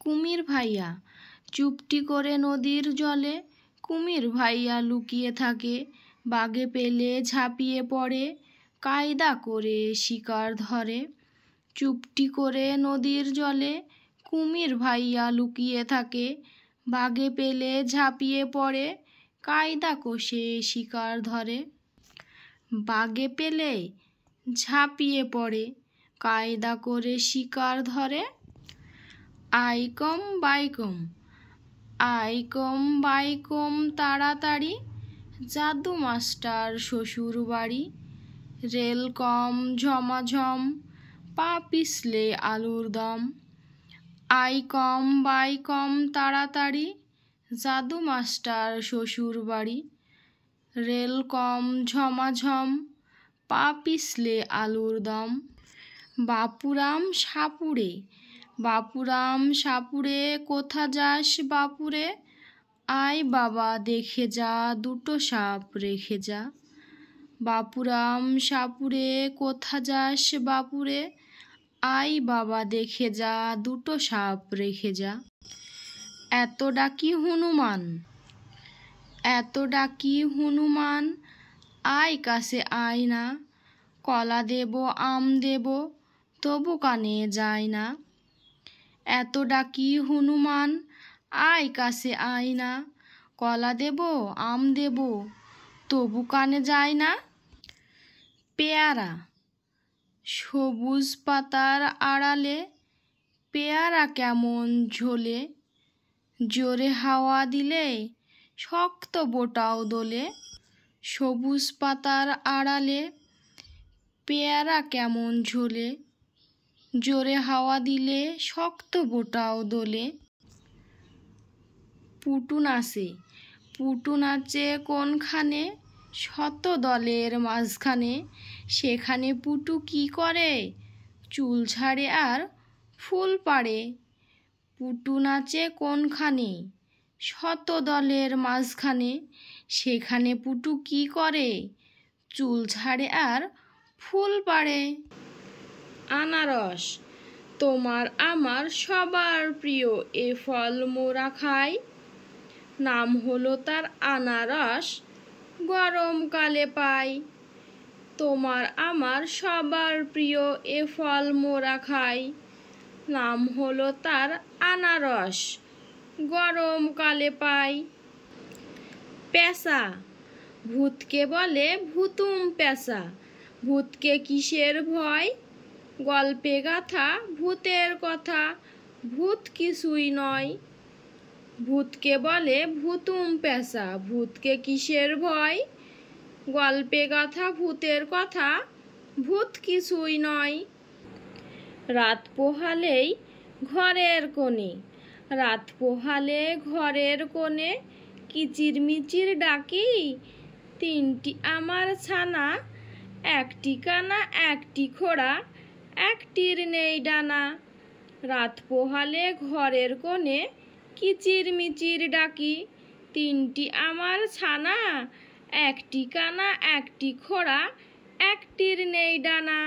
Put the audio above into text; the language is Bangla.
কুমির ভাইয়া চুপটি করে নদীর জলে, কুমির ভাইয়া লুকিয়ে থাকে, বাগে পেলে ঝাঁপিয়ে পড়ে, কায়দা করে শিকার ধরে। চুপটি করে নদীর জলে কুমির ভাইয়া লুকিয়ে থাকে, বাগে পেলে ঝাঁপিয়ে পড়ে, কায়দা কষে শিকার ধরে। বাগে পেলে ঝাঁপিয়ে পড়ে, কায়দা করে শিকার ধরে। আইকম বাইকম, আইকম বাইকম তাড়াতাড়ি, জাদু মাস্টার শ্বশুর বাড়ি। রেল কম ঝমাঝম, পা পিছলে আলুর দম। আইকম বাইকম তাড়াতাড়ি, জাদু মাস্টার শ্বশুর বাড়ি। রেল কম ঝমাঝম, পা পিছলে আলুর দম। বাপুরাম সাপুড়ে, বাপুরাম সাপুড়ে কোথা যাস বাপুরে, আয় বাবা দেখে যা দুটো সাপ রেখে যা। বাপুরাম সাপুড়ে কোথা যাস বাপুরে, আয় বাবা দেখে যা দুটো সাপ রেখে যা। এত ডাকি হনুমান, এত ডাকি হনুমান, আয় কাছে আয় না, কলা দেব আম দেব তবু কানে যায় না। এত ডাকি হনুমান, আয় কাছে আয় না, কলা দেব আম দেব তবু কানে যায় না। পেয়ারা সবুজ পাতার আড়ালে, পেয়ারা কেমন ঝোলে, জোরে হাওয়া দিলে শক্ত বোটাও দোলে। সবুজ পাতার আড়ালে, পেয়ারা কেমন ঝোলে, জোরে হাওয়া দিলে শক্ত বোটাও দোলে। পুটু নাচে, পুটু নাচে কোনখানে, শত দলের মাঝখানে, সেখানে পুটু কি করে, চুল ছাড়ে আর ফুল পাড়ে। পুটু নাচে কোনখানে, শত দলের মাঝখানে, সেখানে পুটু কি করে, চুল ছাড়ে আর ফুল পাড়ে। আনারস তোমার আমার সবার প্রিয়, এ ফল মোরা খাই, নাম হলো তার আনারস, গরমকালে পাই। তোমার আমার সবার প্রিয়, এ ফল মোরা খাই, নাম হলো তার আনারস, গরমকালে পাই। পেঁচা ভূতকে বলে ভুতুম পেঁচা, ভূতকে কিসের ভয়, গল্পে গাথা ভূতের কথা, ভূত কিছুই নয়। ভূতকে বলে ভুতুম পেঁচা, ভূতকে কিসের ভয়, গল্পে গাথা ভূতের কথা, ভূত কিছুই নয়। রাত পোহালেই ঘরের কোণে, রাত পোহালে ঘরের কোণে, কিচিরমিচির ডাকি তিনটি আমার ছানা, একটি কানা একটি খোড়া একটির নেই ডানা। রাত পোহালে ঘরের কোণে, কিচিরমিচির ডাকি তিনটি আমার ছানা, একটি কানা একটি খোড়া একটির নেই ডানা।